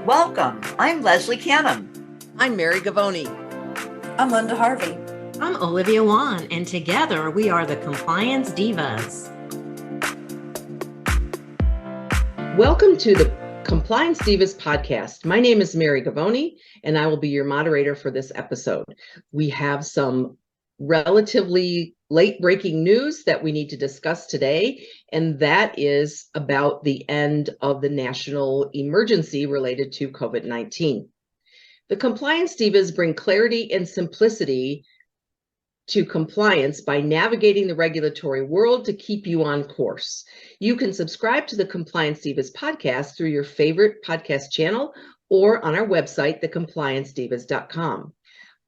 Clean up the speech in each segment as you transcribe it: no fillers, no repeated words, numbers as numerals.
Welcome. I'm Leslie Canham. I'm Mary Gavoni. I'm Linda Harvey. I'm Olivia Wan, and together we are the Compliance Divas. Welcome to the Compliance Divas podcast. My name is Mary Gavoni, and I will be your moderator for this episode. We have some relatively late-breaking news that we need to discuss today, and that is about the end of the national emergency related to COVID-19. The Compliance Divas bring clarity and simplicity to compliance by navigating the regulatory world to keep you on course. You can subscribe to the Compliance Divas podcast through your favorite podcast channel or on our website, thecompliancedivas.com.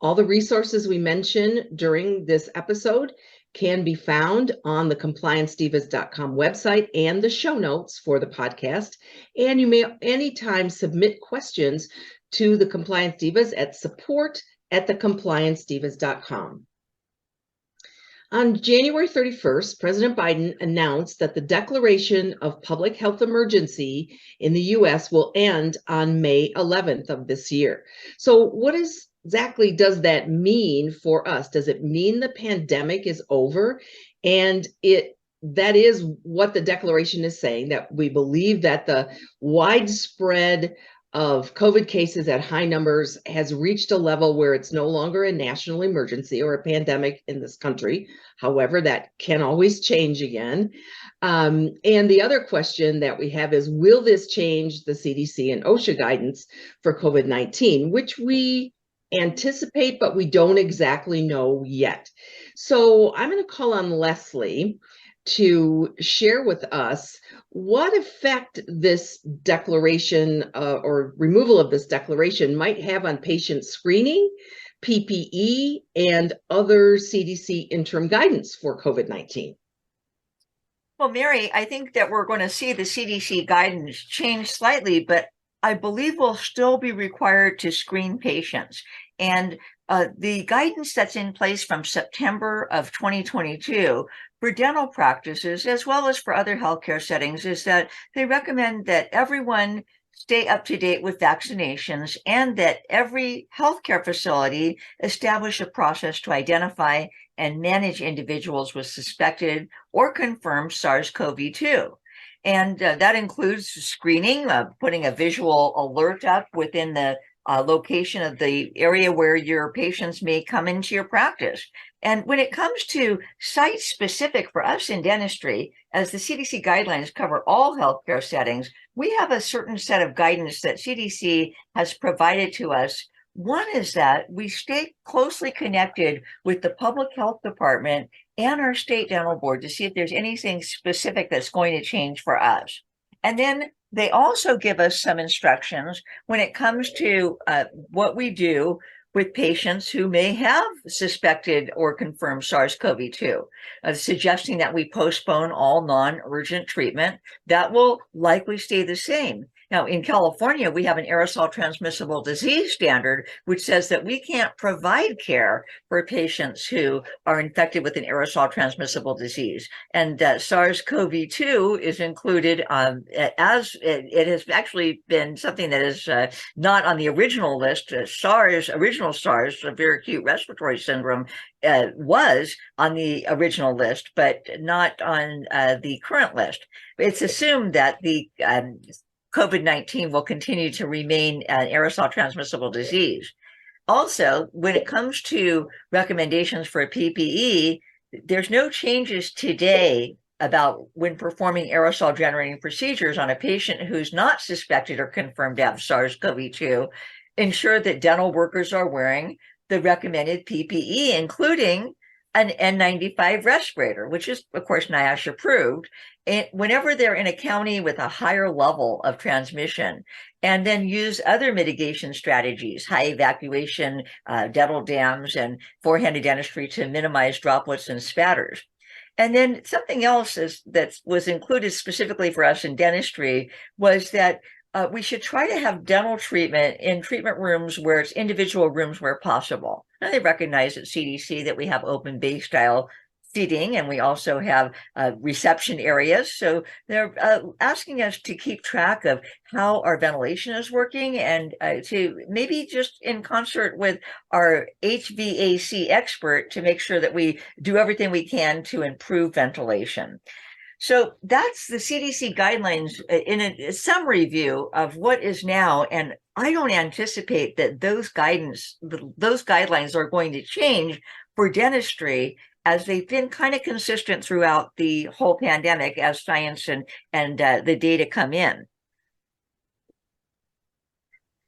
All the resources we mention during this episode can be found on the compliancedivas.com website and the show notes for the podcast. And you may anytime submit questions to the Compliance Divas at support@thecompliancedivas.com. On January 31st, President Biden announced that the declaration of public health emergency in the U.S. will end on May 11th of this year. So what exactly does that mean for us? Does it mean the pandemic is over? And that is what the declaration is saying, that we believe that the widespread of COVID cases at high numbers has reached a level where it's no longer a national emergency or a pandemic in this country. However, that can always change again. And the other question that we have is, will this change the CDC and OSHA guidance for COVID-19, which we anticipate, but we don't exactly know yet. So I'm going to call on Leslie to share with us what effect this declaration or removal of this declaration might have on patient screening, PPE, and other CDC interim guidance for COVID-19. Well, Mary, I think that we're going to see the CDC guidance change slightly, but I believe we'll still be required to screen patients. And the guidance that's in place from September of 2022 for dental practices, as well as for other healthcare settings, is that they recommend that everyone stay up to date with vaccinations and that every healthcare facility establish a process to identify and manage individuals with suspected or confirmed SARS-CoV-2. And that includes screening, putting a visual alert up within the location of the area where your patients may come into your practice. And when it comes to site-specific for us in dentistry, as the CDC guidelines cover all healthcare settings, we have a certain set of guidance that CDC has provided to us. One is that we stay closely connected with the public health department and our state dental board to see if there's anything specific that's going to change for us. And then they also give us some instructions when it comes to what we do with patients who may have suspected or confirmed SARS-CoV-2, suggesting that we postpone all non-urgent treatment. That will likely stay the same. Now, in California, we have an aerosol transmissible disease standard, which says that we can't provide care for patients who are infected with an aerosol transmissible disease. And SARS-CoV-2 is included as it has actually been something that is not on the original list. Original SARS, severe acute respiratory syndrome, was on the original list, but not on the current list. It's assumed that the COVID-19 will continue to remain an aerosol transmissible disease. Also, when it comes to recommendations for a PPE, there's no changes today about when performing aerosol generating procedures on a patient who's not suspected or confirmed to have SARS-CoV-2. Ensure that dental workers are wearing the recommended PPE, including an N95 respirator, which is, of course, NIOSH approved, and whenever they're in a county with a higher level of transmission, and then use other mitigation strategies, high evacuation, dental dams, and forehanded dentistry to minimize droplets and spatters. And then something else that was included specifically for us in dentistry was that we should try to have dental treatment in treatment rooms where it's individual rooms where possible. Now, they recognize at CDC that we have open bay style seating, and we also have reception areas. So they're asking us to keep track of how our ventilation is working, and to maybe just in concert with our HVAC expert to make sure that we do everything we can to improve ventilation. So that's the CDC guidelines in a summary view of what is now. And I don't anticipate that those guidelines are going to change for dentistry, as they've been kind of consistent throughout the whole pandemic as science and the data come in.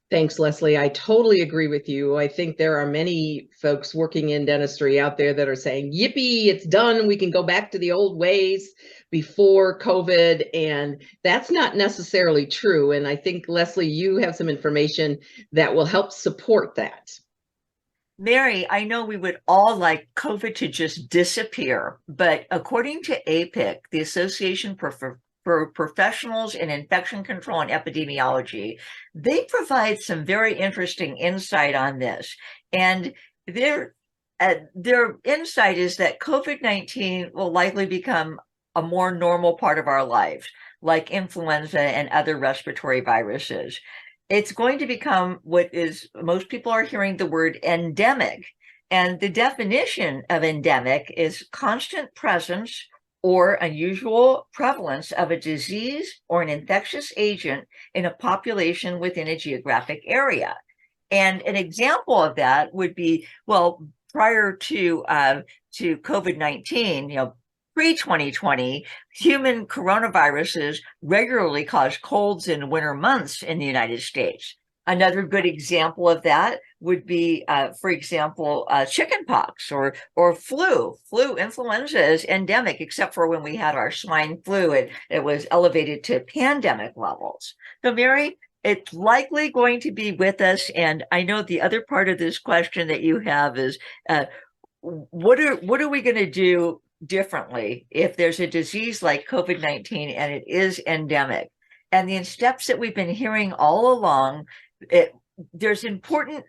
Thanks, Leslie. I totally agree with you. I think there are many folks working in dentistry out there that are saying, yippee, it's done. We can go back to the old ways before COVID. And that's not necessarily true. And I think, Leslie, you have some information that will help support that. Mary, I know we would all like COVID to just disappear, but according to APIC, the Association for Professionals in Infection Control and Epidemiology, they provide some very interesting insight on this. And their insight is that COVID-19 will likely become a more normal part of our lives, like influenza and other respiratory viruses. It's going to become what is, most people are hearing the word endemic. And the definition of endemic is constant presence or unusual prevalence of a disease or an infectious agent in a population within a geographic area. And an example of that would be, well, prior to COVID-19, pre-2020, human coronaviruses regularly caused colds in winter months in the United States. Another good example of that would be, for example, chickenpox or flu. Influenza is endemic, except for when we had our swine flu, it was elevated to pandemic levels. So, Mary, it's likely going to be with us. And I know the other part of this question that you have is, what are we going to do differently if there's a disease like COVID-19 and it is endemic? And the steps that we've been hearing all along, there's important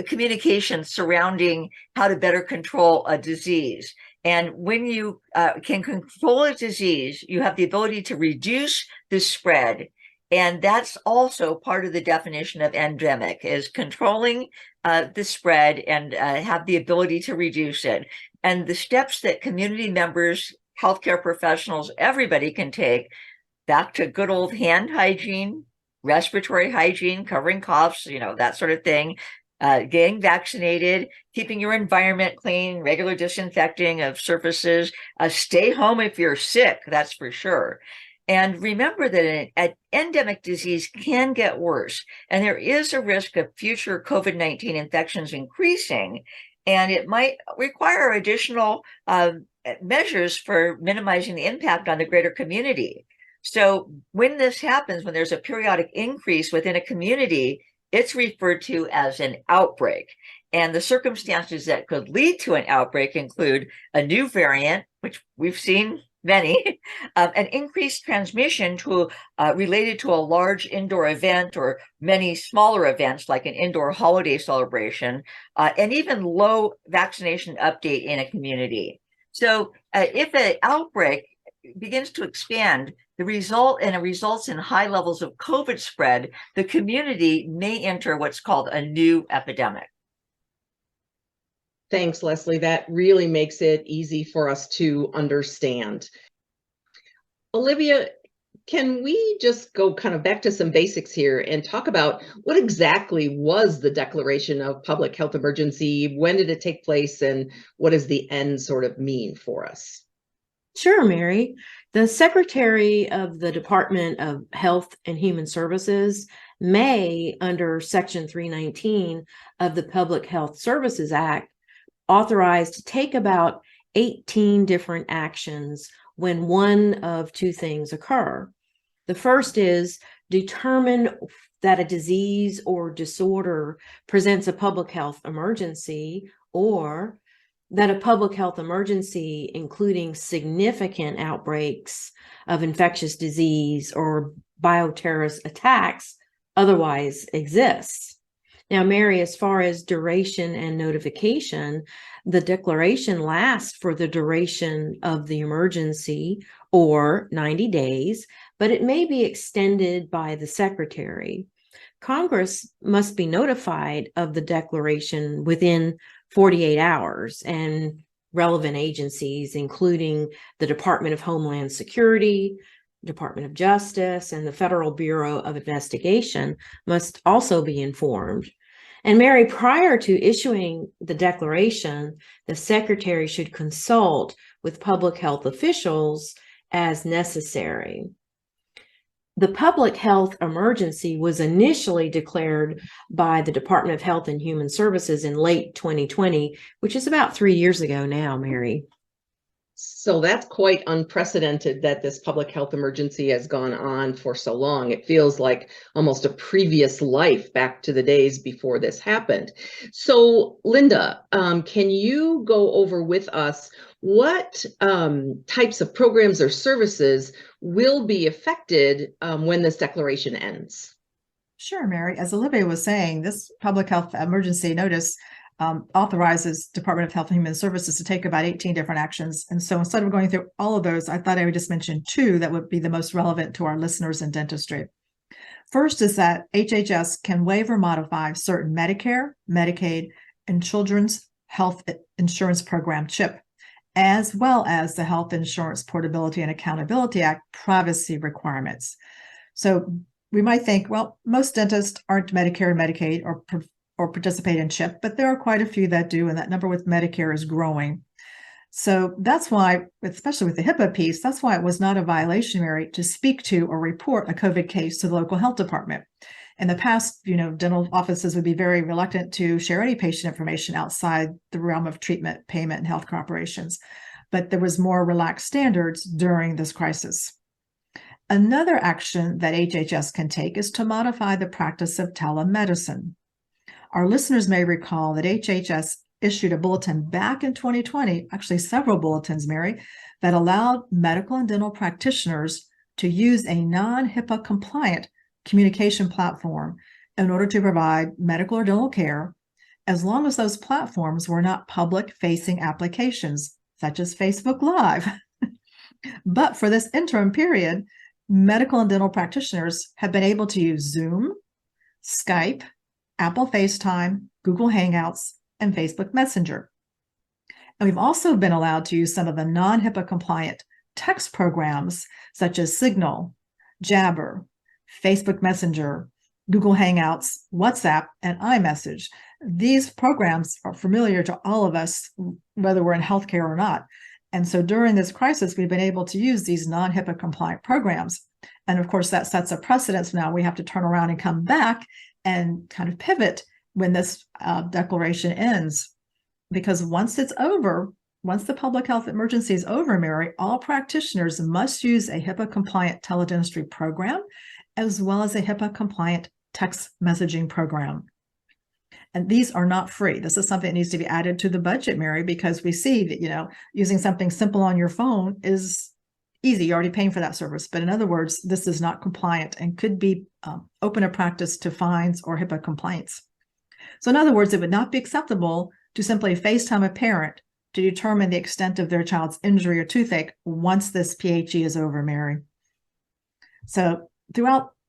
communication surrounding how to better control a disease. And when you can control a disease, you have the ability to reduce the spread. And that's also part of the definition of endemic, is controlling the spread and have the ability to reduce it. And the steps that community members, healthcare professionals, everybody can take, back to good old hand hygiene, respiratory hygiene, covering coughs, that sort of thing, getting vaccinated, keeping your environment clean, regular disinfecting of surfaces, stay home if you're sick, that's for sure. And remember that an endemic disease can get worse, and there is a risk of future COVID-19 infections increasing, and it might require additional measures for minimizing the impact on the greater community. So when this happens, when there's a periodic increase within a community, it's referred to as an outbreak. And the circumstances that could lead to an outbreak include a new variant, which we've seen many, an increased transmission related to a large indoor event or many smaller events like an indoor holiday celebration, and even low vaccination update in a community. So if an outbreak begins to expand, results in high levels of COVID spread, the community may enter what's called a new epidemic. Thanks, Leslie. That really makes it easy for us to understand. Olivia, can we just go kind of back to some basics here and talk about what exactly was the declaration of public health emergency? When did it take place, and what does the end sort of mean for us? Sure, Mary. The Secretary of the Department of Health and Human Services may, under Section 319 of the Public Health Services Act, authorized to take about 18 different actions when one of two things occur. The first is determine that a disease or disorder presents a public health emergency, or that a public health emergency, including significant outbreaks of infectious disease or bioterrorist attacks, otherwise exists. Now, Mary, as far as duration and notification, the declaration lasts for the duration of the emergency or 90 days, but it may be extended by the secretary. Congress must be notified of the declaration within 48 hours, and relevant agencies, including the Department of Homeland Security, Department of Justice, and the Federal Bureau of Investigation, must also be informed. And Mary, prior to issuing the declaration, the secretary should consult with public health officials as necessary. The public health emergency was initially declared by the Department of Health and Human Services in late 2020, which is about 3 years ago now, Mary. So that's quite unprecedented that this public health emergency has gone on for so long. It feels like almost a previous life back to the days before this happened. So Linda, can you go over with us what types of programs or services will be affected when this declaration ends? Sure, Mary. As Olivia was saying, this public health emergency notice authorizes Department of Health and Human Services to take about 18 different actions. And so instead of going through all of those, I thought I would just mention 2 that would be the most relevant to our listeners in dentistry. First is that HHS can waive or modify certain Medicare, Medicaid, and Children's Health Insurance Program, CHIP, as well as the Health Insurance Portability and Accountability Act privacy requirements. So we might think, well, most dentists aren't Medicare, Medicaid, or participate in CHIP, but there are quite a few that do, and that number with Medicare is growing. So that's why, especially with the HIPAA piece, that's why it was not a violation, Mary, to speak to or report a COVID case to the local health department. In the past, dental offices would be very reluctant to share any patient information outside the realm of treatment, payment, and healthcare operations, but there was more relaxed standards during this crisis. Another action that HHS can take is to modify the practice of telemedicine. Our listeners may recall that HHS issued a bulletin back in 2020, actually several bulletins, Mary, that allowed medical and dental practitioners to use a non-HIPAA compliant communication platform in order to provide medical or dental care, as long as those platforms were not public-facing applications, such as Facebook Live. But for this interim period, medical and dental practitioners have been able to use Zoom, Skype, Apple FaceTime, Google Hangouts, and Facebook Messenger. And we've also been allowed to use some of the non-HIPAA compliant text programs such as Signal, Jabber, Facebook Messenger, Google Hangouts, WhatsApp, and iMessage. These programs are familiar to all of us, whether we're in healthcare or not. And so during this crisis, we've been able to use these non-HIPAA compliant programs. And of course, that sets a precedence now. We have to turn around and come back and kind of pivot when this declaration ends. Because once it's over, once the public health emergency is over, Mary, all practitioners must use a HIPAA-compliant teledentistry program, as well as a HIPAA-compliant text messaging program. And these are not free. This is something that needs to be added to the budget, Mary, because we see that, using something simple on your phone is easy. You're already paying for that service. But in other words, this is not compliant and could be open a practice to fines or HIPAA complaints. So in other words, it would not be acceptable to simply FaceTime a parent to determine the extent of their child's injury or toothache once this PHE is over, Mary. So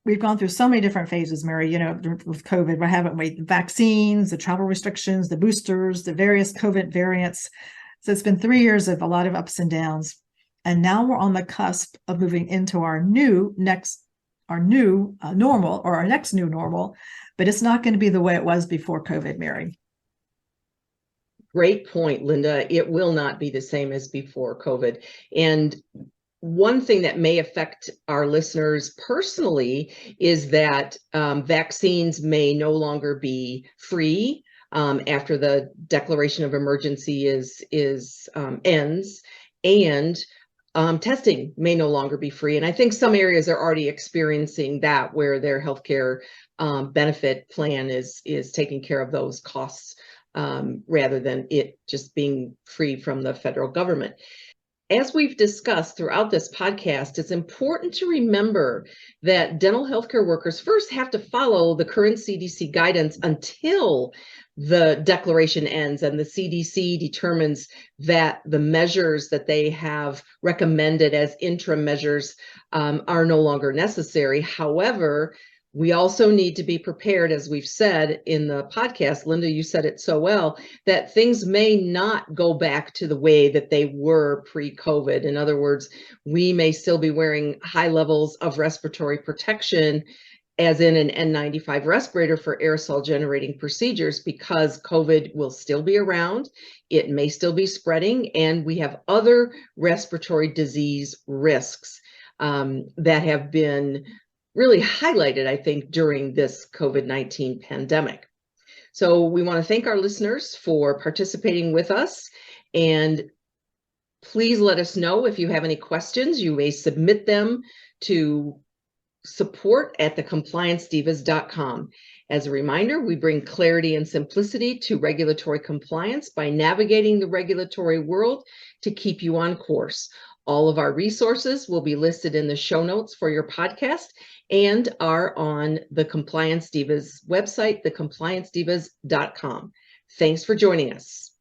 we've gone through so many different phases, Mary, with COVID, what haven't we? The vaccines, the travel restrictions, the boosters, the various COVID variants. So it's been 3 years of a lot of ups and downs. And now we're on the cusp of moving into our next new normal, but it's not going to be the way it was before COVID, Mary. Great point, Linda. It will not be the same as before COVID. And one thing that may affect our listeners personally is that vaccines may no longer be free after the declaration of emergency ends, and testing may no longer be free. And I think some areas are already experiencing that, where their healthcare benefit plan is taking care of those costs rather than it just being free from the federal government. as we've discussed throughout this podcast, it's important to remember that dental healthcare workers first have to follow the current CDC guidance until the declaration ends and the CDC determines that the measures that they have recommended as interim measures are no longer necessary. However, we also need to be prepared, as we've said in the podcast, Linda, you said it so well, that things may not go back to the way that they were pre-COVID. In other words, we may still be wearing high levels of respiratory protection, as in an N95 respirator for aerosol generating procedures, because COVID will still be around. It may still be spreading, and we have other respiratory disease risks that have been really highlighted, I think, during this COVID-19 pandemic. So we want to thank our listeners for participating with us, and please let us know if you have any questions. You may submit them to support@thecompliancedivas.com. As a reminder, we bring clarity and simplicity to regulatory compliance by navigating the regulatory world to keep you on course. All of our resources will be listed in the show notes for your podcast and are on the Compliance Divas website, thecompliancedivas.com. Thanks for joining us.